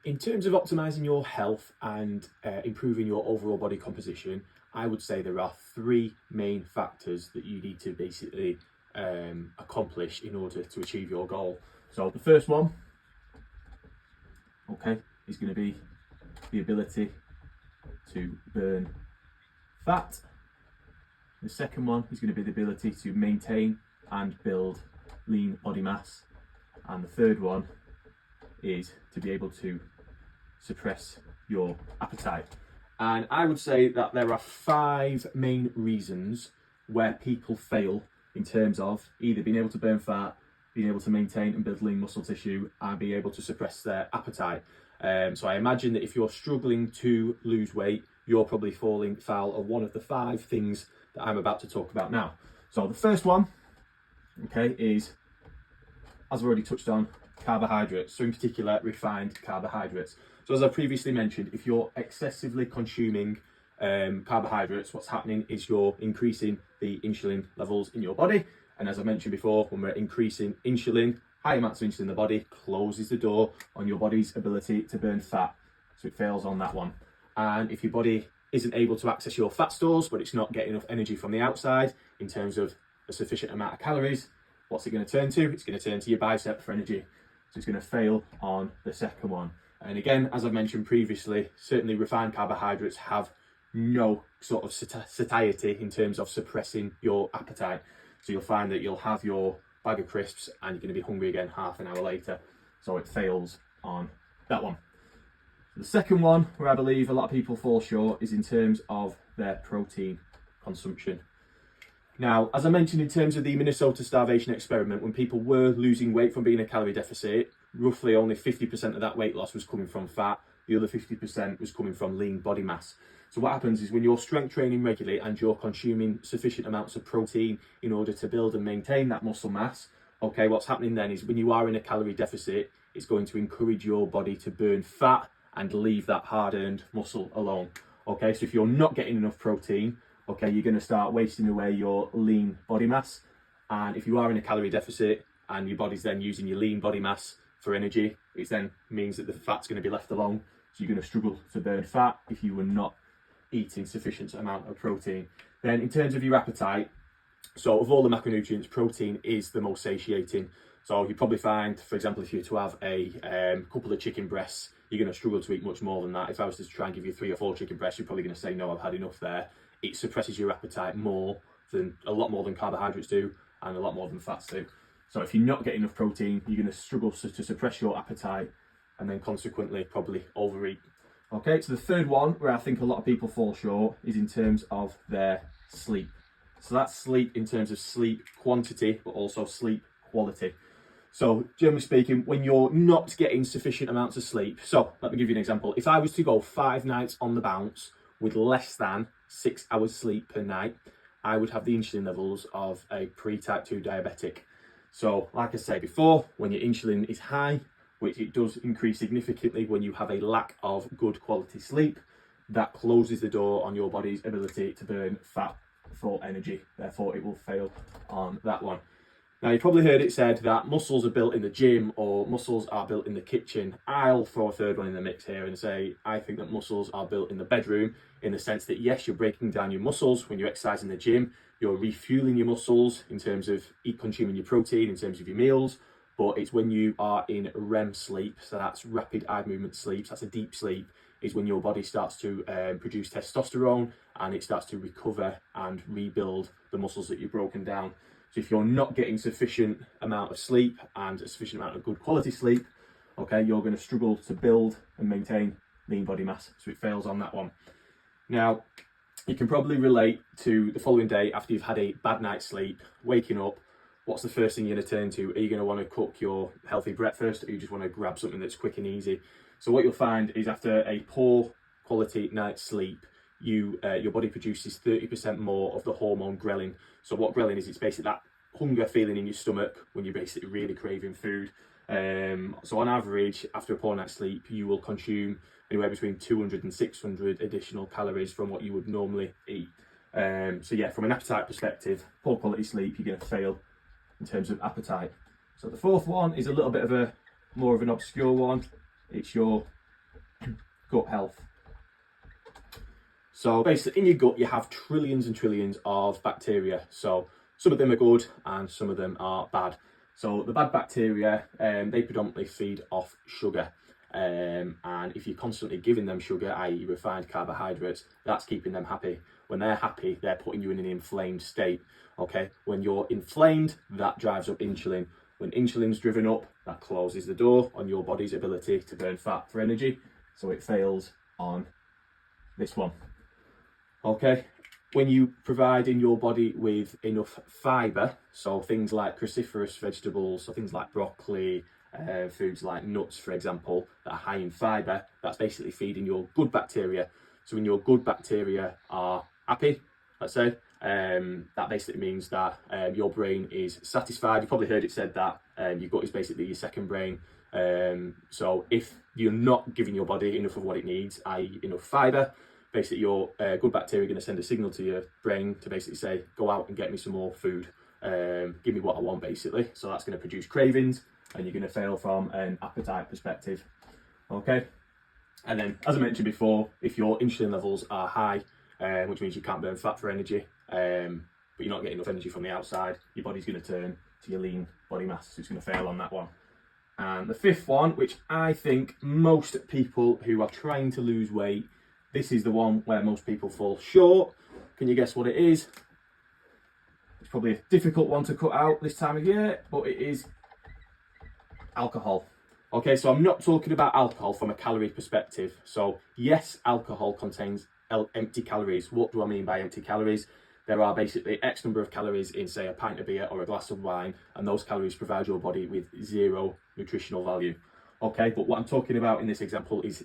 In terms of optimizing your health and improving your overall body composition, I would say there are three main factors that you need to basically accomplish in order to achieve your goal. So the first one, okay, is going to be the ability to burn fat. The second one is going to be the ability to maintain and build lean body mass. And the third one is to be able to suppress your appetite. And I would say that there are 5 main reasons where people fail in terms of either being able to burn fat, being able to maintain and build lean muscle tissue, and being able to suppress their appetite. So I imagine that if you're struggling to lose weight, you're probably falling foul of one of the 5 things that I'm about to talk about now. So the first one, okay, is, as I've already touched on, carbohydrates. So in particular, refined carbohydrates. So as I previously mentioned, if you're excessively consuming carbohydrates, what's happening is you're increasing the insulin levels in your body. And as I mentioned before, when we're increasing insulin, high amounts of insulin in the body closes the door on your body's ability to burn fat. So it fails on that one. And if your body isn't able to access your fat stores, but it's not getting enough energy from the outside in terms of a sufficient amount of calories, what's it going to turn to? It's going to turn to your bicep for energy. So it's going to fail on the second one. And again, as I've mentioned previously, certainly refined carbohydrates have no sort of satiety in terms of suppressing your appetite. So you'll find that you'll have your bag of crisps and you're going to be hungry again half an hour later. So it fails on that one. The second one, where I believe a lot of people fall short, is in terms of their protein consumption. Now, as I mentioned, in terms of the Minnesota starvation experiment, when people were losing weight from being in a calorie deficit, roughly only 50% of that weight loss was coming from fat. The other 50% was coming from lean body mass. So what happens is when you're strength training regularly and you're consuming sufficient amounts of protein in order to build and maintain that muscle mass, okay, what's happening then is when you are in a calorie deficit, it's going to encourage your body to burn fat and leave that hard-earned muscle alone. Okay, so if you're not getting enough protein, okay, you're going to start wasting away your lean body mass. And if you are in a calorie deficit and your body's then using your lean body mass for energy, it then means that the fat's going to be left alone. So you're going to struggle to burn fat if you were not eating sufficient amount of protein. Then in terms of your appetite, so of all the macronutrients, protein is the most satiating. So you probably find, for example, if you were to have a couple of chicken breasts, you're going to struggle to eat much more than that. If I was to try and give you 3 or 4 chicken breasts, you're probably going to say, no, I've had enough there. It suppresses your appetite a lot more than carbohydrates do, and a lot more than fats do. So if you're not getting enough protein, you're going to struggle to suppress your appetite and then consequently probably overeat. Okay, so the third one where I think a lot of people fall short is in terms of their sleep. So that's sleep in terms of sleep quantity, but also sleep quality. So generally speaking, when you're not getting sufficient amounts of sleep, so let me give you an example. If I was to go 5 nights on the bounce with less than 6 hours sleep per night, I would have the insulin levels of a pre-type 2 diabetic. So like I said before, when your insulin is high, which it does increase significantly when you have a lack of good quality sleep, that closes the door on your body's ability to burn fat for energy. Therefore, it will fail on that one. Now, you've probably heard it said that muscles are built in the gym or muscles are built in the kitchen. I'll throw a third one in the mix here and say I think that muscles are built in the bedroom, in the sense that yes, you're breaking down your muscles when you exercise in the gym, you're refueling your muscles in terms of consuming your protein, in terms of your meals, but it's when you are in REM sleep, so that's rapid eye movement sleep, so that's a deep sleep, is when your body starts to produce testosterone and it starts to recover and rebuild the muscles that you've broken down. So if you're not getting sufficient amount of sleep and a sufficient amount of good quality sleep, okay, you're going to struggle to build and maintain lean body mass. So it fails on that one. Now, you can probably relate to the following day after you've had a bad night's sleep, waking up, what's the first thing you're going to turn to? Are you going to want to cook your healthy breakfast, or you just want to grab something that's quick and easy? So what you'll find is after a poor quality night's sleep, your body produces 30% more of the hormone ghrelin. So what ghrelin is, it's basically that hunger feeling in your stomach when you're basically really craving food. So on average, after a poor night's sleep, you will consume anywhere between 200 and 600 additional calories from what you would normally eat. So yeah, from an appetite perspective, poor quality sleep, you're going to fail in terms of appetite. So the fourth one is a little bit of more of an obscure one. It's your gut health. So basically in your gut you have trillions and trillions of bacteria. So some of them are good and some of them are bad. So the bad bacteria, they predominantly feed off sugar. And if you're constantly giving them sugar, i.e. refined carbohydrates, that's keeping them happy. When they're happy, they're putting you in an inflamed state. Okay, when you're inflamed, that drives up insulin. When insulin's driven up, that closes the door on your body's ability to burn fat for energy. So it fails on this one. Okay, when you provide in your body with enough fibre, so things like cruciferous vegetables, so things like broccoli, foods like nuts, for example, that are high in fibre, that's basically feeding your good bacteria. So when your good bacteria are happy, let's say, that basically means that your brain is satisfied. You've probably heard it said that your gut is basically your second brain. So if you're not giving your body enough of what it needs, i.e. enough fibre, basically your good bacteria are going to send a signal to your brain to basically say, go out and get me some more food, give me what I want, basically. So that's going to produce cravings and you're going to fail from an appetite perspective. Okay, and then as I mentioned before, if your insulin levels are high, which means you can't burn fat for energy, but you're not getting enough energy from the outside, your body's going to turn to your lean body mass, so it's going to fail on that one. And the fifth one, which I think most people who are trying to lose weight, this is the one where most people fall short. Can you guess what it is? It's probably a difficult one to cut out this time of year, but it is alcohol. Okay, so I'm not talking about alcohol from a calorie perspective. So yes, alcohol contains empty calories. What do I mean by empty calories? There are basically X number of calories in, say, a pint of beer or a glass of wine, and those calories provide your body with zero nutritional value. Okay, but what I'm talking about in this example is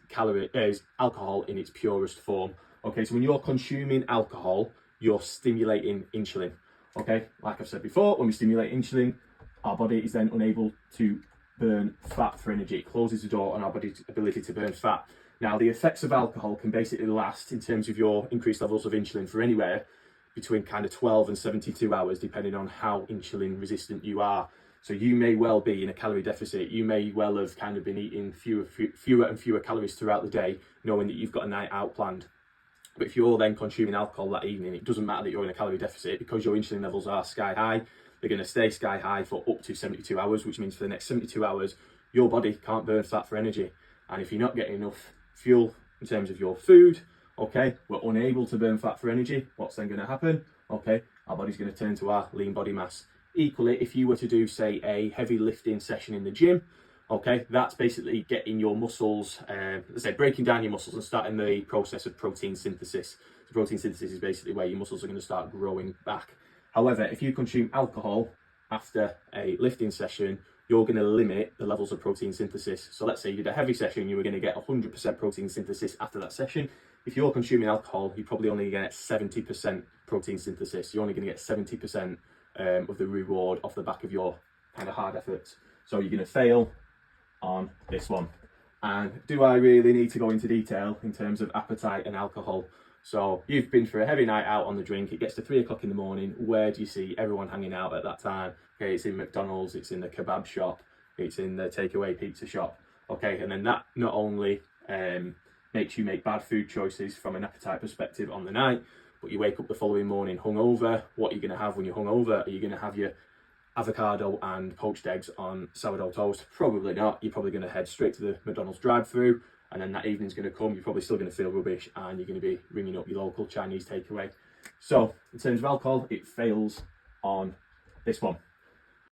alcohol in its purest form. Okay, so when you're consuming alcohol, you're stimulating insulin. Okay, like I've said before, when we stimulate insulin, our body is then unable to burn fat for energy. It closes the door on our body's ability to burn fat. Now, the effects of alcohol can basically last, in terms of your increased levels of insulin, for anywhere between kind of 12 and 72 hours, depending on how insulin resistant you are. So you may well be in a calorie deficit. You may well have kind of been eating fewer and fewer calories throughout the day, knowing that you've got a night out planned. But if you're then consuming alcohol that evening, it doesn't matter that you're in a calorie deficit, because your insulin levels are sky high. They're going to stay sky high for up to 72 hours, which means for the next 72 hours, your body can't burn fat for energy. And if you're not getting enough fuel in terms of your food, okay, we're unable to burn fat for energy. What's then going to happen? Okay, our body's going to turn to our lean body mass. Equally, if you were to do, say, a heavy lifting session in the gym, okay, that's basically getting your muscles, let's say, breaking down your muscles and starting the process of protein synthesis. So protein synthesis is basically where your muscles are going to start growing back. However, if you consume alcohol after a lifting session, you're going to limit the levels of protein synthesis. So let's say you did a heavy session, you were going to get 100% protein synthesis after that session. If you're consuming alcohol, you're probably only going to get 70% protein synthesis. You're only going to get 70% of the reward off the back of your kind of hard efforts. So you're going to fail on this one. And do I really need to go into detail in terms of appetite and alcohol? So you've been for a heavy night out on the drink, it gets to 3 o'clock in the morning, where do you see everyone hanging out at that time? Okay, it's in McDonald's, it's in the kebab shop, it's in the takeaway pizza shop. Okay, and then that not only makes you make bad food choices from an appetite perspective on the night, but you wake up the following morning hungover. What are you going to have when you're hungover? Are you going to have your avocado and poached eggs on sourdough toast? Probably not. You're probably going to head straight to the McDonald's drive-through, and then that evening's going to come. You're probably still going to feel rubbish, and you're going to be ringing up your local Chinese takeaway. So in terms of alcohol, it fails on this one.